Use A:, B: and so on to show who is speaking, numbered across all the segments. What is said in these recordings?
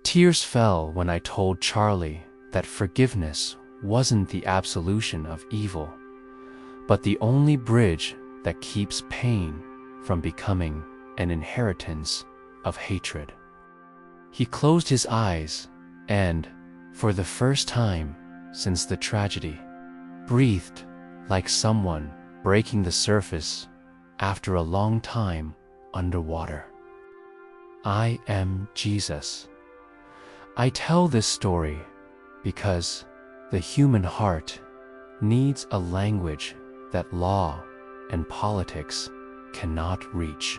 A: Tears fell when I told Charlie that forgiveness wasn't the absolution of evil, but the only bridge that keeps pain from becoming an inheritance of hatred. He closed his eyes and, for the first time since the tragedy, breathed like someone breaking the surface after a long time underwater. I am Jesus. I tell this story because the human heart needs a language that law and politics cannot reach.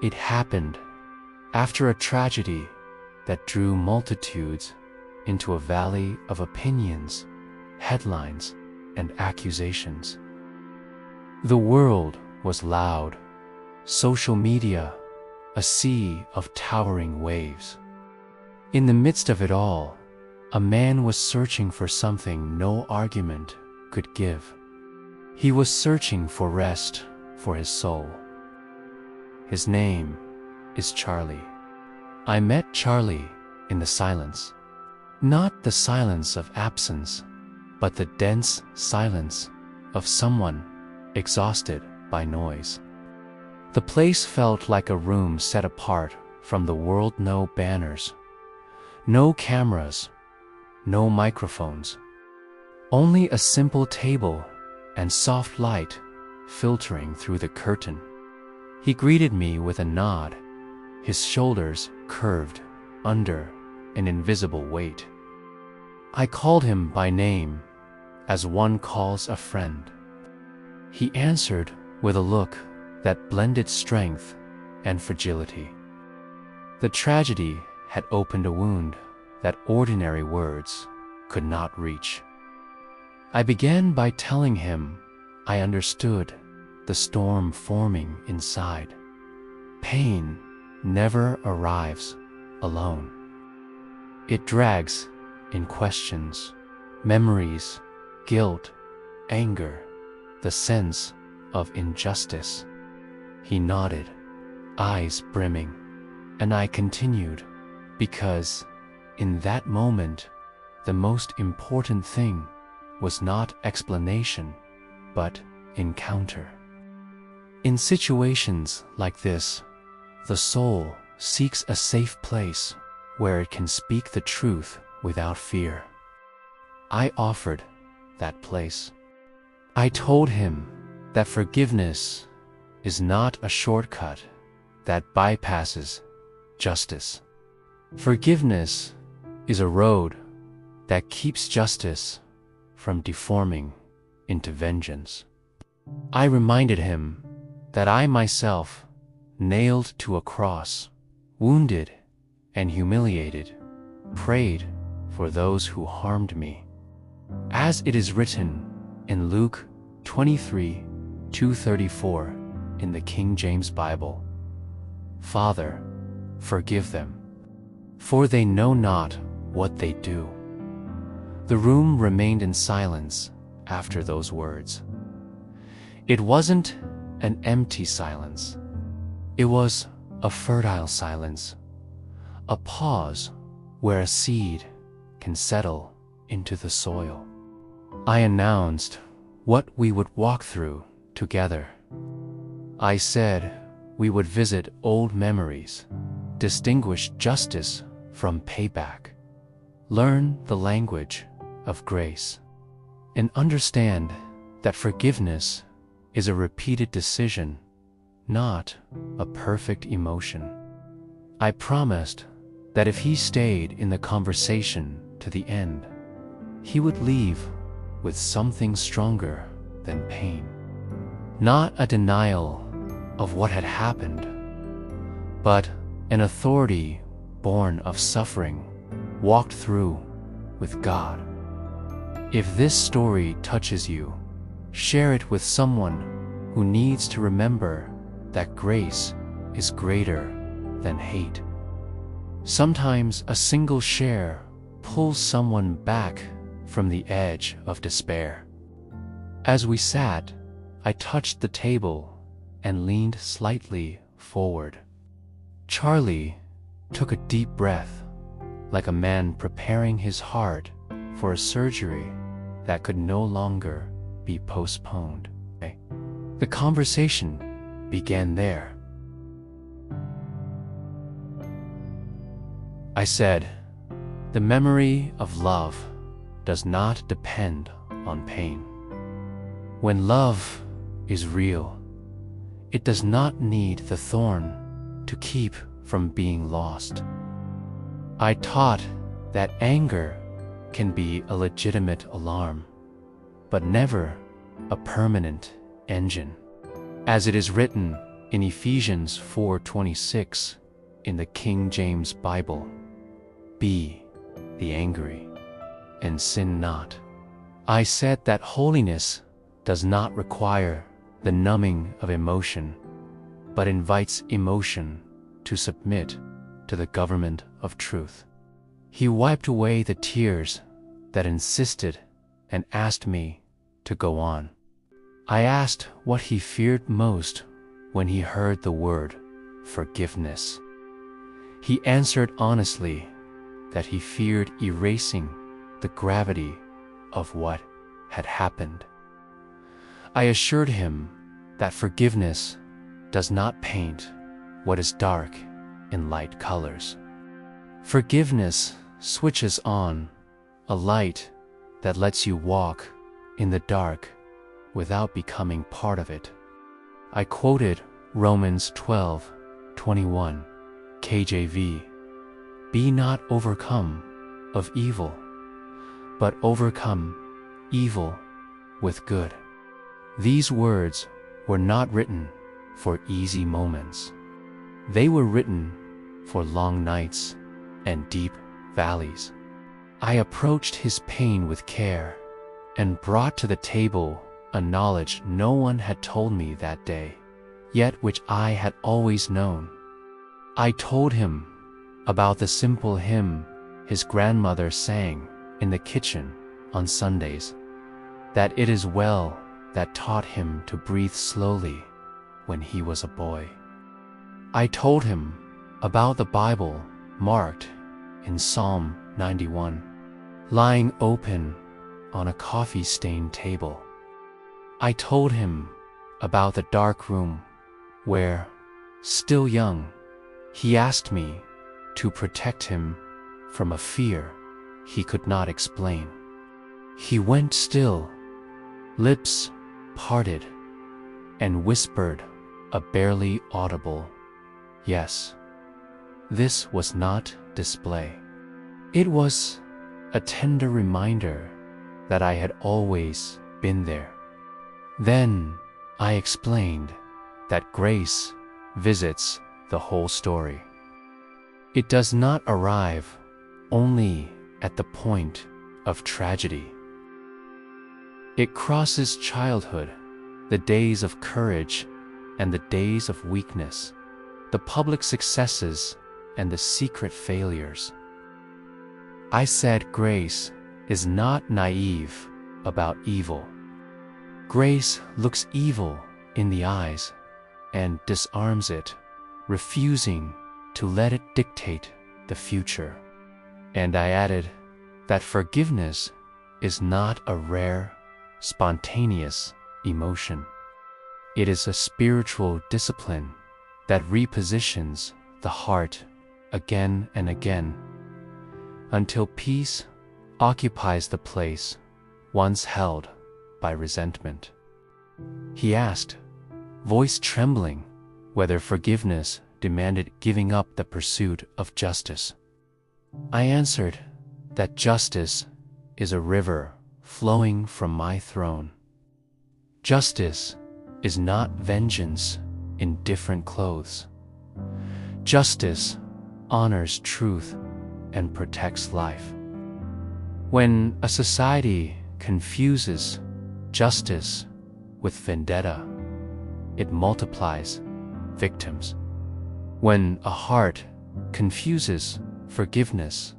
A: It happened after a tragedy that drew multitudes into a valley of opinions, headlines, and accusations. The world was loud, social media a sea of towering waves. In the midst of it all, a man was searching for something no argument could give. He was searching for rest for his soul. His name is Charlie. I met Charlie in the silence. Not the silence of absence, but the dense silence of someone exhausted by noise. The place felt like a room set apart from the world. No banners, no cameras, no microphones. Only a simple table and soft light filtering through the curtain. He greeted me with a nod, his shoulders curved under an invisible weight. I called him by name, as one calls a friend. He answered with a look that blended strength and fragility. The tragedy had opened a wound that ordinary words could not reach. I began by telling him I understood the storm forming inside. Pain never arrives alone. It drags in questions, memories, guilt, anger, the sense of injustice. He nodded, eyes brimming, and I continued, because in that moment, the most important thing was not explanation, but encounter. In situations like this, the soul seeks a safe place where it can speak the truth without fear. I offered that place. I told him that forgiveness is not a shortcut that bypasses justice. Forgiveness is a road that keeps justice from deforming into vengeance. I reminded him that I myself, nailed to a cross, wounded and humiliated, prayed for those who harmed me. As it is written in Luke 23:234 in the King James Bible, "Father, forgive them, for they know not what they do." The room remained in silence after those words. It wasn't an empty silence. It was a fertile silence, a pause where a seed can settle into the soil. I announced what we would walk through together. I said we would visit old memories, distinguish justice from payback, learn the language of grace, and understand that forgiveness is a repeated decision, not a perfect emotion. I promised that if he stayed in the conversation to the end, he would leave with something stronger than pain. Not a denial of what had happened, but an authority born of suffering, walked through with God. If this story touches you, share it with someone who needs to remember that grace is greater than hate. Sometimes a single share pulls someone back from the edge of despair. As we sat, I touched the table and leaned slightly forward. Charlie took a deep breath like a man preparing his heart for a surgery that could no longer be postponed. The conversation began there. I said, "The memory of love does not depend on pain. When love is real, it does not need the thorn to keep from being lost." I taught that anger can be a legitimate alarm, but never a permanent engine. As it is written in Ephesians 4:26 in the King James Bible, "Be the angry and sin not." I said that holiness does not require the numbing of emotion, but invites emotion to submit to the government of truth. He wiped away the tears that insisted and asked me to go on. I asked what he feared most when he heard the word forgiveness. He answered honestly that he feared erasing the gravity of what had happened. I assured him that forgiveness does not paint what is dark in light colors. Forgiveness switches on a light that lets you walk in the dark without becoming part of it. I quoted Romans 12:21, KJV, "Be not overcome of evil, but overcome evil with good." These words were not written for easy moments. They were written for long nights and deep valleys. I approached his pain with care and brought to the table a knowledge no one had told me that day, yet which I had always known. I told him about the simple hymn his grandmother sang in the kitchen on Sundays, that it is well that taught him to breathe slowly when he was a boy. I told him about the Bible marked in Psalm 91, lying open on a coffee-stained table. I told him about the dark room where, still young, he asked me to protect him from a fear he could not explain. He went still, lips parted, and whispered a barely audible yes. This was not display. It was a tender reminder that I had always been there. Then I explained that grace visits the whole story. It does not arrive only at the point of tragedy. It crosses childhood, the days of courage and the days of weakness, the public successes and the secret failures. I said grace is not naive about evil. Grace looks evil in the eyes and disarms it, refusing to let it dictate the future. And I added that forgiveness is not a rare, spontaneous emotion. It is a spiritual discipline that repositions the heart again and again until peace occupies the place once held by resentment. He asked, voice trembling, whether forgiveness demanded giving up the pursuit of justice. I answered that justice is a river flowing from my throne. Justice is not vengeance in different clothes. Justice honors truth and protects life. When a society confuses justice with vendetta, it multiplies victims. When a heart confuses forgiveness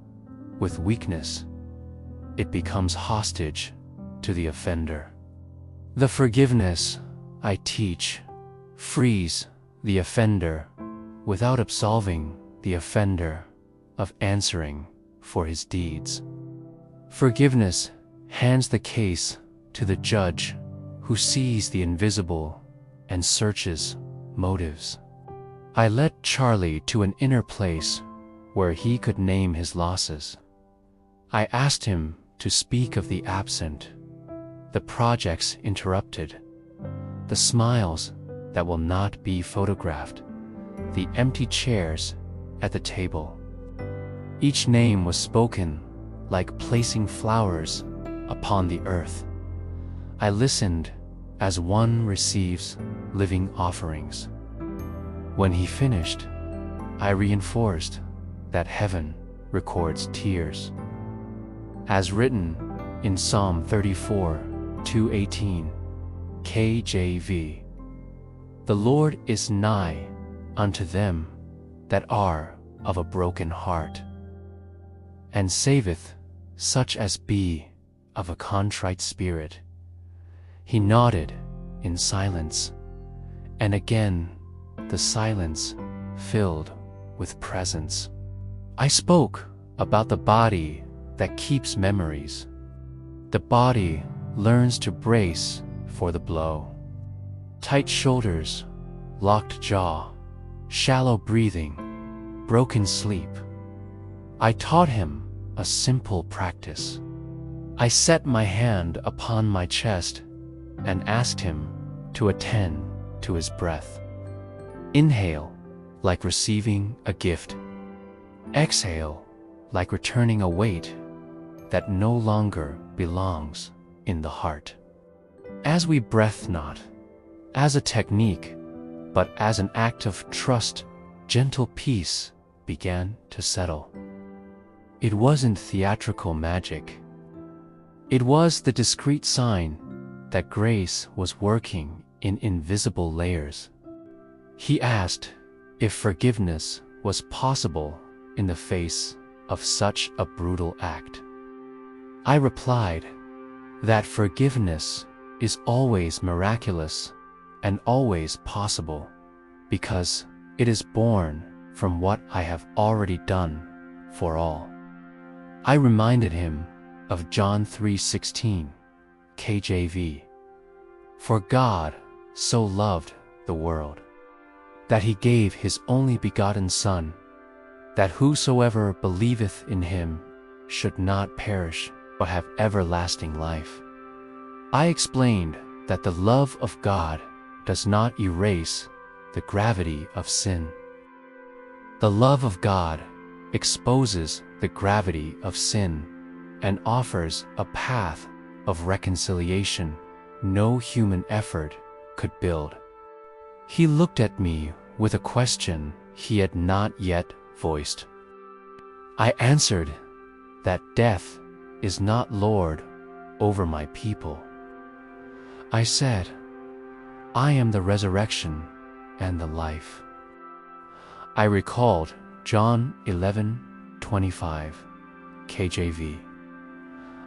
A: with weakness, it becomes hostage to the offender. The forgiveness I teach frees the offender without absolving the offender of answering for his deeds. Forgiveness hands the case to the judge who sees the invisible and searches motives. I led Charlie to an inner place where he could name his losses. I asked him to speak of the absent, the projects interrupted, the smiles that will not be photographed, the empty chairs at the table. Each name was spoken like placing flowers upon the earth. I listened as one receives living offerings. When he finished, I reinforced that heaven records tears. As written in Psalm 34:218, KJV, "The Lord is nigh unto them that are of a broken heart, and saveth such as be of a contrite spirit." He nodded in silence, and again the silence filled with presence. I spoke about the body that keeps memories. The body learns to brace for the blow. Tight shoulders, locked jaw, shallow breathing, broken sleep. I taught him a simple practice. I set my hand upon my chest and asked him to attend to his breath. Inhale, like receiving a gift. Exhale, like returning a weight that no longer belongs in the heart. As we breath not as a technique, but as an act of trust, gentle peace began to settle. It wasn't theatrical magic. It was the discreet sign that grace was working in invisible layers. He asked if forgiveness was possible in the face of such a brutal act. I replied that forgiveness is always miraculous and always possible, because it is born from what I have already done for all. I reminded him of John 3:16, KJV, "For God so loved the world, that he gave his only begotten Son, that whosoever believeth in him should not perish, but have everlasting life." I explained that the love of God does not erase the gravity of sin. The love of God exposes the gravity of sin and offers a path of reconciliation no human effort could build. He looked at me with a question he had not yet voiced. I answered that death is not Lord over my people. I said, "I am the resurrection and the life." I recalled John 11:25, KJV,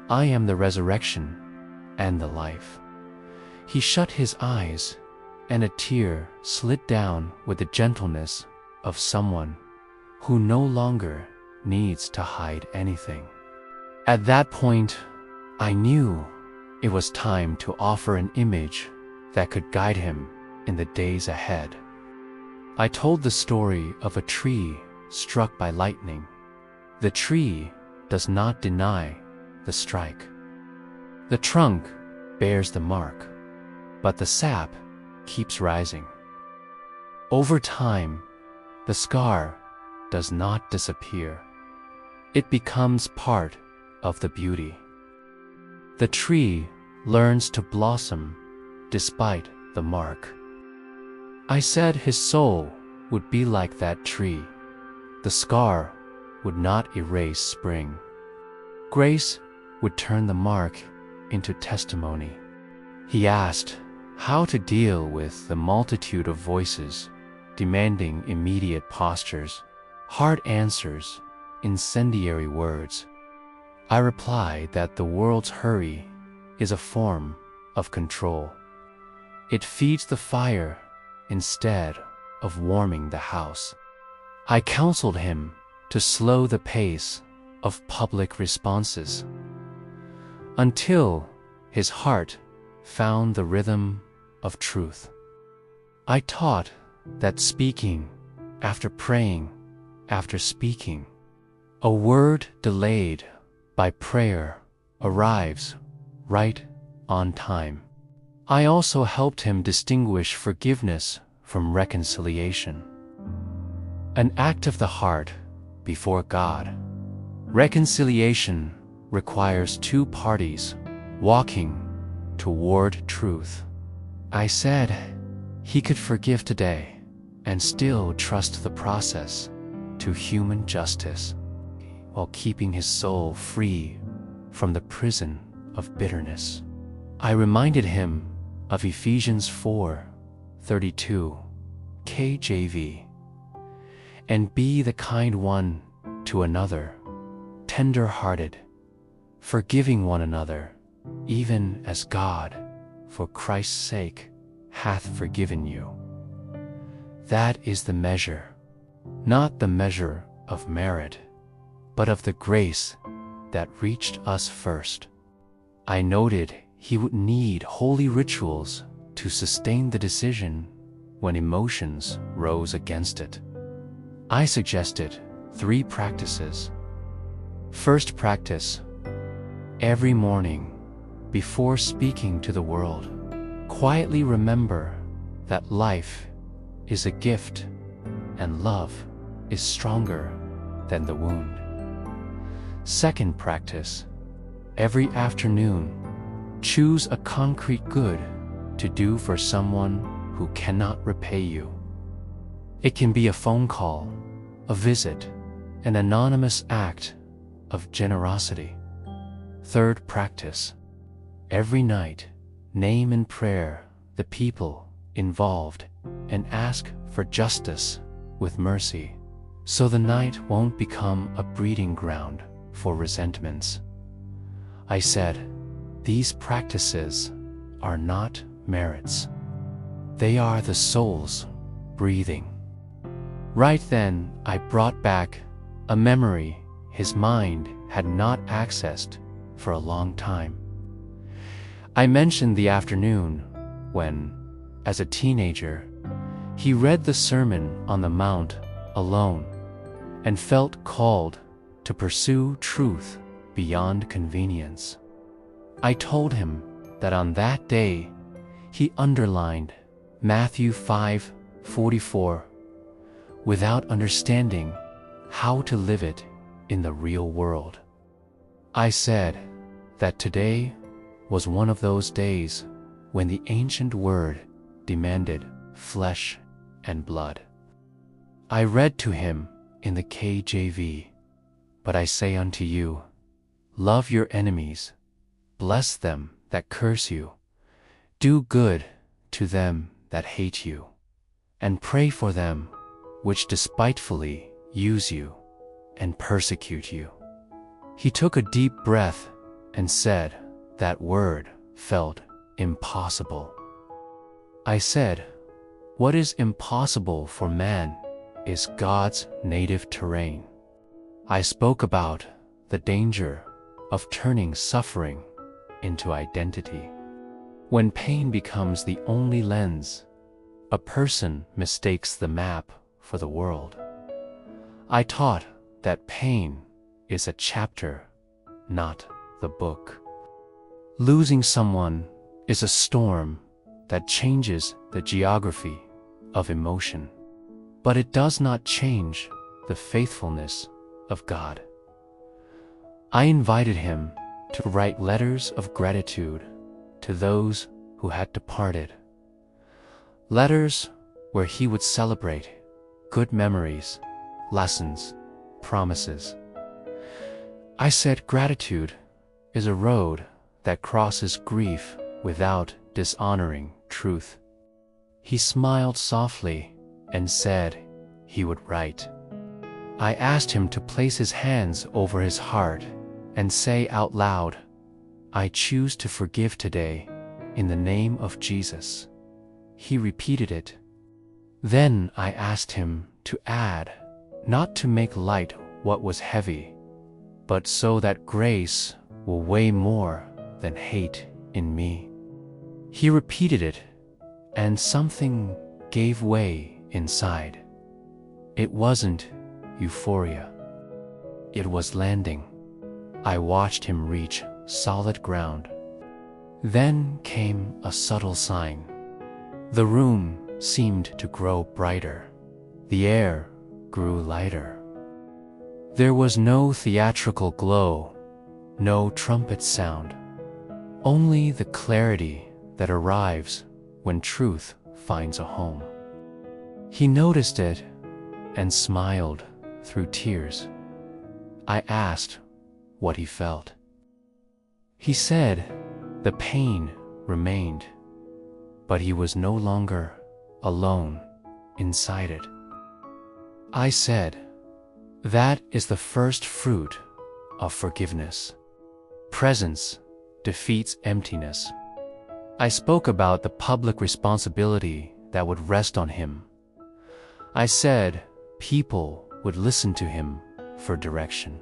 A: "I am the resurrection and the life." He shut his eyes, and a tear slid down with the gentleness of someone who no longer needs to hide anything. At that point, I knew it was time to offer an image that could guide him in the days ahead. I told the story of a tree struck by lightning. The tree does not deny the strike. The trunk bears the mark, but the sap keeps rising. Over time, the scar does not disappear. It becomes part of the beauty. The tree learns to blossom despite the mark. I said his soul would be like that tree. The scar would not erase spring. Grace would turn the mark into testimony. He asked how to deal with the multitude of voices demanding immediate postures, hard answers, incendiary words. I replied that the world's hurry is a form of control. It feeds the fire instead of warming the house. I counseled him to slow the pace of public responses, until his heart found the rhythm of truth. I taught that speaking after praying after speaking, a word delayed by prayer arrives right on time. I also helped him distinguish forgiveness from reconciliation, an act of the heart before God. Reconciliation requires two parties walking toward truth. I said he could forgive today and still trust the process to human justice, while keeping his soul free from the prison of bitterness. I reminded him of Ephesians 4:32, KJV, and be the kind one to another, tender-hearted, forgiving one another, even as God, for Christ's sake, hath forgiven you. That is the measure, not the measure of merit, but of the grace that reached us first. I noted he would need holy rituals to sustain the decision when emotions rose against it. I suggested 3 practices. First practice: every morning, before speaking to the world, quietly remember that life is a gift and love is stronger than the wound. Second practice: every afternoon, choose a concrete good to do for someone who cannot repay you. It can be a phone call, a visit, an anonymous act of generosity. Third practice: every night, name in prayer the people involved and ask for justice with mercy, so the night won't become a breeding ground for resentments. I said, these practices are not merits. They are the soul's breathing. Right then, I brought back a memory his mind had not accessed for a long time. I mentioned the afternoon when, as a teenager, he read the Sermon on the Mount alone and felt called to pursue truth beyond convenience. I told him that on that day he underlined Matthew 5:44 without understanding how to live it in the real world. I said that today was one of those days when the ancient word demanded flesh and blood. I read to him in the KJV, but I say unto you, love your enemies, bless them that curse you, do good to them that hate you, and pray for them which despitefully use you and persecute you. He took a deep breath and said that word felt impossible. I said, what is impossible for man is God's native terrain. I spoke about the danger of turning suffering into identity. When pain becomes the only lens, a person mistakes the map for the world. I taught that pain is a chapter, not the book. Losing someone is a storm that changes the geography of emotion, but it does not change the faithfulness of God. I invited him to write letters of gratitude to those who had departed, letters where he would celebrate good memories, lessons, promises. I said gratitude is a road that crosses grief without dishonoring truth. He smiled softly and said he would write. I asked him to place his hands over his heart and say out loud, I choose to forgive today in the name of Jesus. He repeated it. Then I asked him to add, not to make light what was heavy, but so that grace will weigh more than hate in me. He repeated it, and something gave way inside. It wasn't euphoria. It was landing. I watched him reach solid ground. Then came a subtle sign. The room seemed to grow brighter. The air grew lighter. There was no theatrical glow, no trumpet sound, only the clarity that arrives when truth finds a home. He noticed it and smiled through tears. I asked what he felt. He said the pain remained, but he was no longer alone inside it. I said, that is the first fruit of forgiveness. Presence defeats emptiness. I spoke about the public responsibility that would rest on him. I said people would listen to him for direction.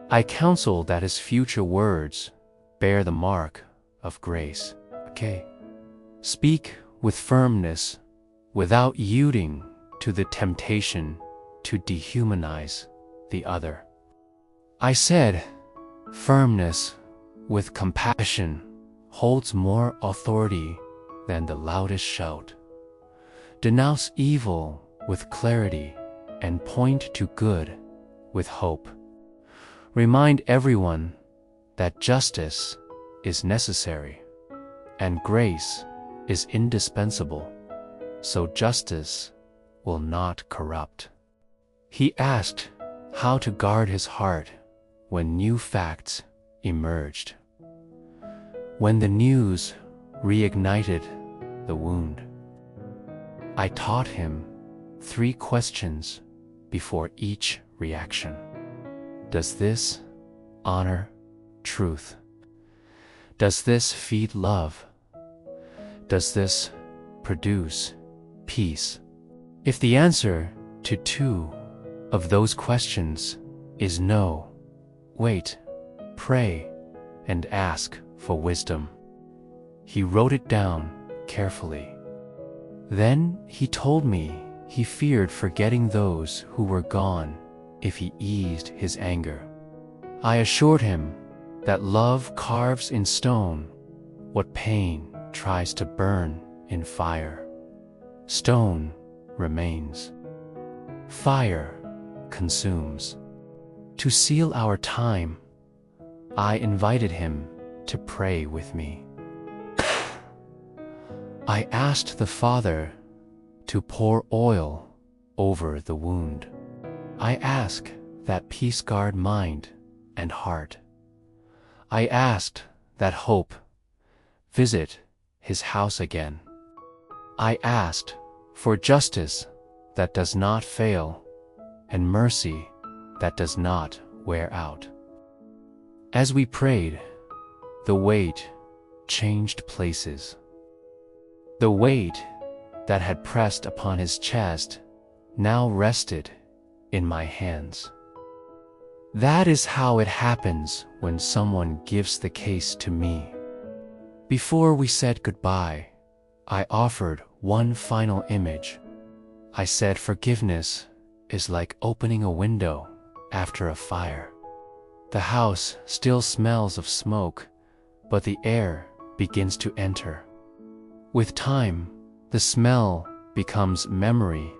A: I counseled that his future words bear the mark of grace. Okay. Speak with firmness without yielding to the temptation to dehumanize the other. I said, firmness with compassion holds more authority than the loudest shout. Denounce evil with clarity and point to good with hope. Remind everyone that justice is necessary and grace is indispensable, so justice will not corrupt. He asked how to guard his heart when new facts emerged, when the news reignited the wound. I taught him 3 questions before each reaction. Does this honor truth? Does this feed love? Does this produce peace? If the answer to 2 of those questions is no, wait, pray, and ask for wisdom. He wrote it down carefully. Then he told me he feared forgetting those who were gone if he eased his anger. I assured him that love carves in stone what pain tries to burn in fire. Stone remains. Fire consumes. To seal our time, I invited him to pray with me. I asked the Father to pour oil over the wound. I ask that peace guard mind and heart. I asked that hope visit his house again. I asked for justice that does not fail and mercy that does not wear out. As we prayed, the weight changed places. The weight that had pressed upon his chest now rested in my hands. That is how it happens when someone gives the case to me. Before we said goodbye, I offered one final image. I said forgiveness is like opening a window after a fire. The house still smells of smoke, but the air begins to enter. With time, the smell becomes memory,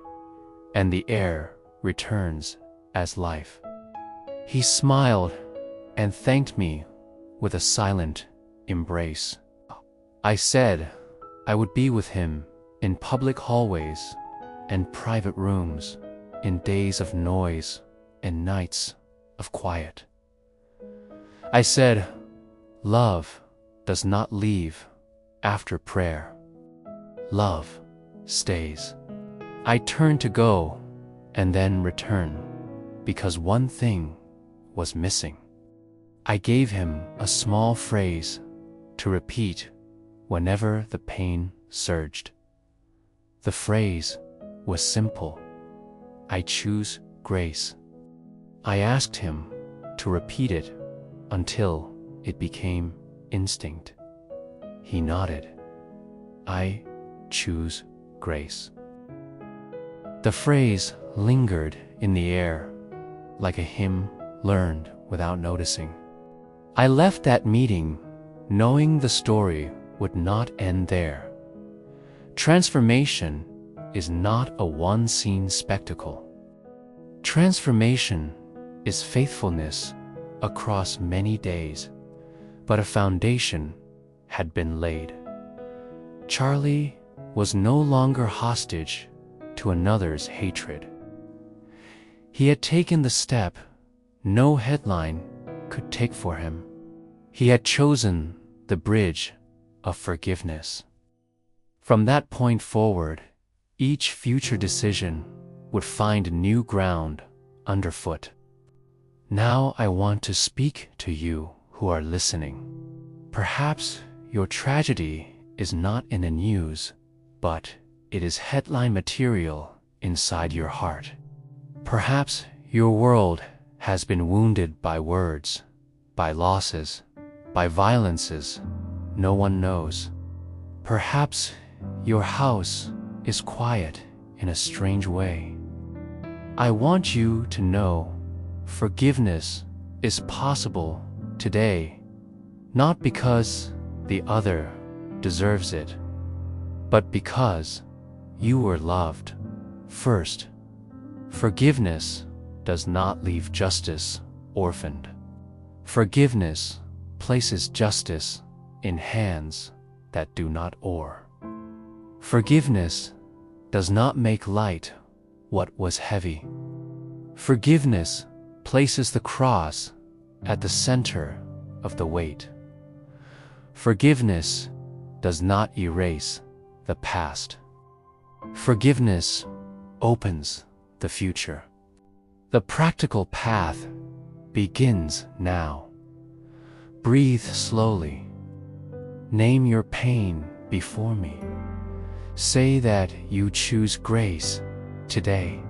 A: and the air returns as life. He smiled and thanked me with a silent embrace. I said I would be with him in public hallways and private rooms, in days of noise and nights of quiet. I said, love does not leave after prayer. Love stays. I turned to go and then return because one thing was missing. I gave him a small phrase to repeat whenever the pain surged. The phrase was simple. I choose grace. I asked him to repeat it until it became instinct. He nodded. I choose grace. The phrase lingered in the air like a hymn learned without noticing. I left that meeting knowing the story would not end there. Transformation is not a one-scene spectacle. Transformation is faithfulness across many days, but a foundation had been laid. Charlie was no longer hostage to another's hatred. He had taken the step no headline could take for him. He had chosen the bridge of forgiveness. From that point forward, each future decision would find new ground underfoot. Now I want to speak to you who are listening. Perhaps your tragedy is not in the news, but it is headline material inside your heart. Perhaps your world has been wounded by words, by losses, by violences no one knows. Perhaps your house is quiet in a strange way. I want you to know forgiveness is possible today, not because the other deserves it, but because you were loved first. Forgiveness does not leave justice orphaned. Forgiveness places justice in hands that do not owe. Forgiveness does not make light what was heavy. Forgiveness places the cross at the center of the weight. Forgiveness does not erase the past. Forgiveness opens the future. The practical path begins now. Breathe slowly. Name your pain before me. Say that you choose grace today.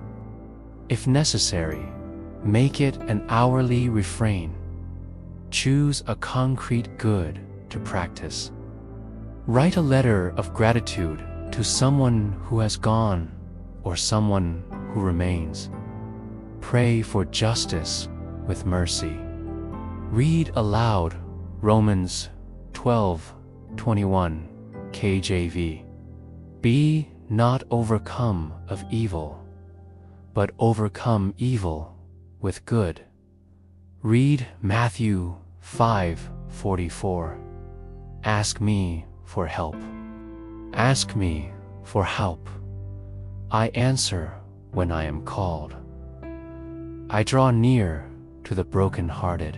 A: If necessary, make it an hourly refrain. Choose a concrete good to practice. Write a letter of gratitude to someone who has gone or someone who remains. Pray for justice with mercy. Read aloud Romans 12:21 KJV. Be not overcome of evil, but overcome evil with good. Read Matthew 5:44. Ask me for help. Ask me for help. I answer when I am called. I draw near to the brokenhearted.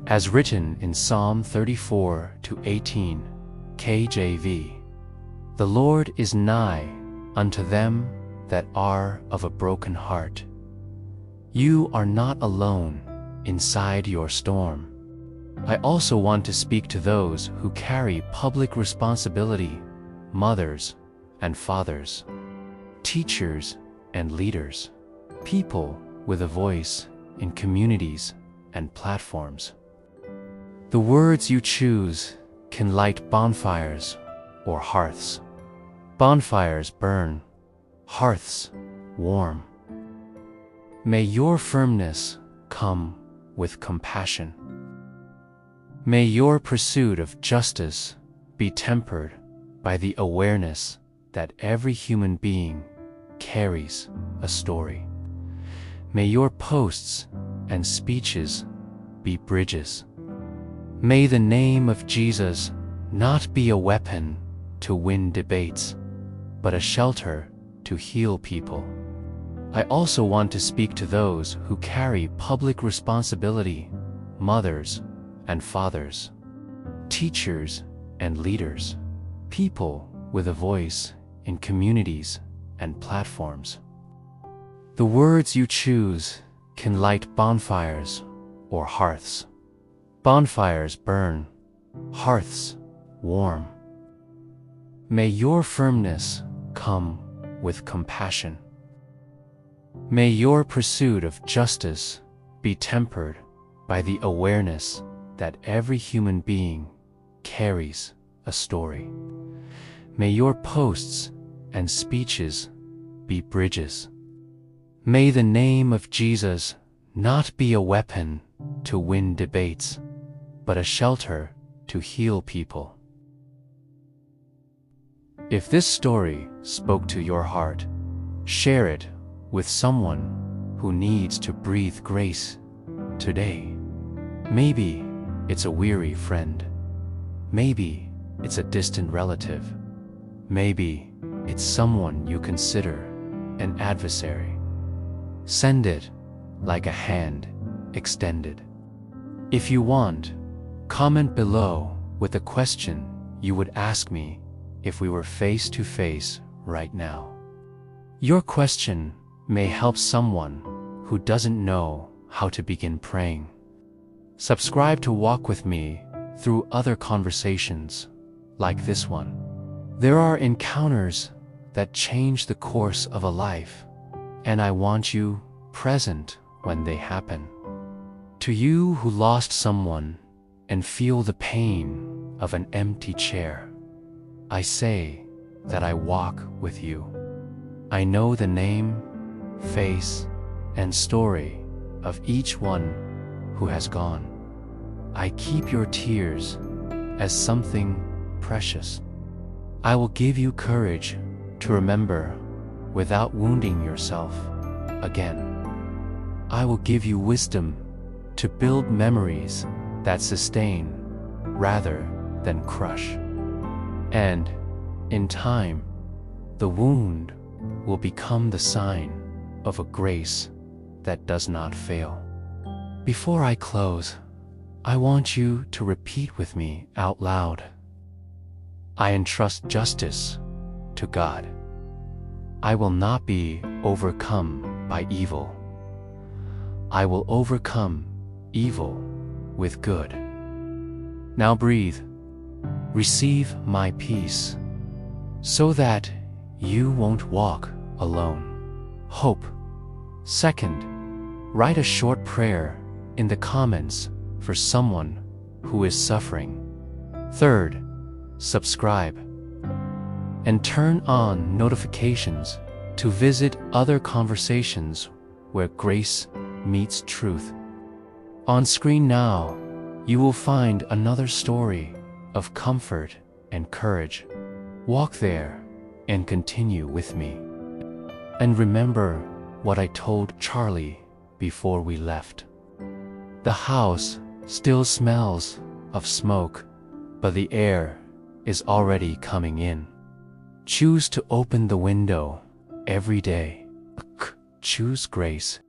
A: As written in Psalm 34:18 KJV. The Lord is nigh unto them that are of a broken heart. You are not alone inside your storm. I also want to speak to those who carry public responsibility, mothers and fathers, teachers and leaders, people with a voice in communities and platforms. The words you choose can light bonfires or hearths. Bonfires burn, hearths warm. May your firmness come with compassion. May your pursuit of justice be tempered by the awareness that every human being carries a story. May your posts and speeches be bridges. May the name of Jesus not be a weapon to win debates, but a shelter to heal people. I also want to speak to those who carry public responsibility, mothers and fathers, teachers and leaders, people with a voice in communities and platforms. The words you choose can light bonfires or hearths. Bonfires burn, hearths warm. May your firmness come with compassion. May your pursuit of justice be tempered by the awareness that every human being carries a story. May your posts and speeches be bridges. May the name of Jesus not be a weapon to win debates, but a shelter to heal people. If this story spoke to your heart, share it with someone who needs to breathe grace today. Maybe it's a weary friend. Maybe it's a distant relative. Maybe it's someone you consider an adversary. Send it like a hand extended. If you want, comment below with a question you would ask me if we were face to face right now. Your question may help someone who doesn't know how to begin praying. Subscribe to walk with me through other conversations like this one. There are encounters that change the course of a life, and I want you present when they happen. To you who lost someone and feel the pain of an empty chair, I say that I walk with you. I know the name, face, and story of each one who has gone. I keep your tears as something precious. I will give you courage to remember without wounding yourself again. I will give you wisdom to build memories that sustain rather than crush. And in time, the wound will become the sign of a grace that does not fail. Before I close, I want you to repeat with me out loud. I entrust justice to God. I will not be overcome by evil. I will overcome evil with good. Now breathe. Receive my peace, so that you won't walk alone. Hope. Second, write a short prayer in the comments for someone who is suffering. Third, subscribe and turn on notifications to visit other conversations where grace meets truth. On screen now, you will find another story of comfort and courage. Walk there and continue with me. And remember what I told Charlie before we left. The house still smells of smoke, but the air is already coming in. Choose to open the window every day. Choose grace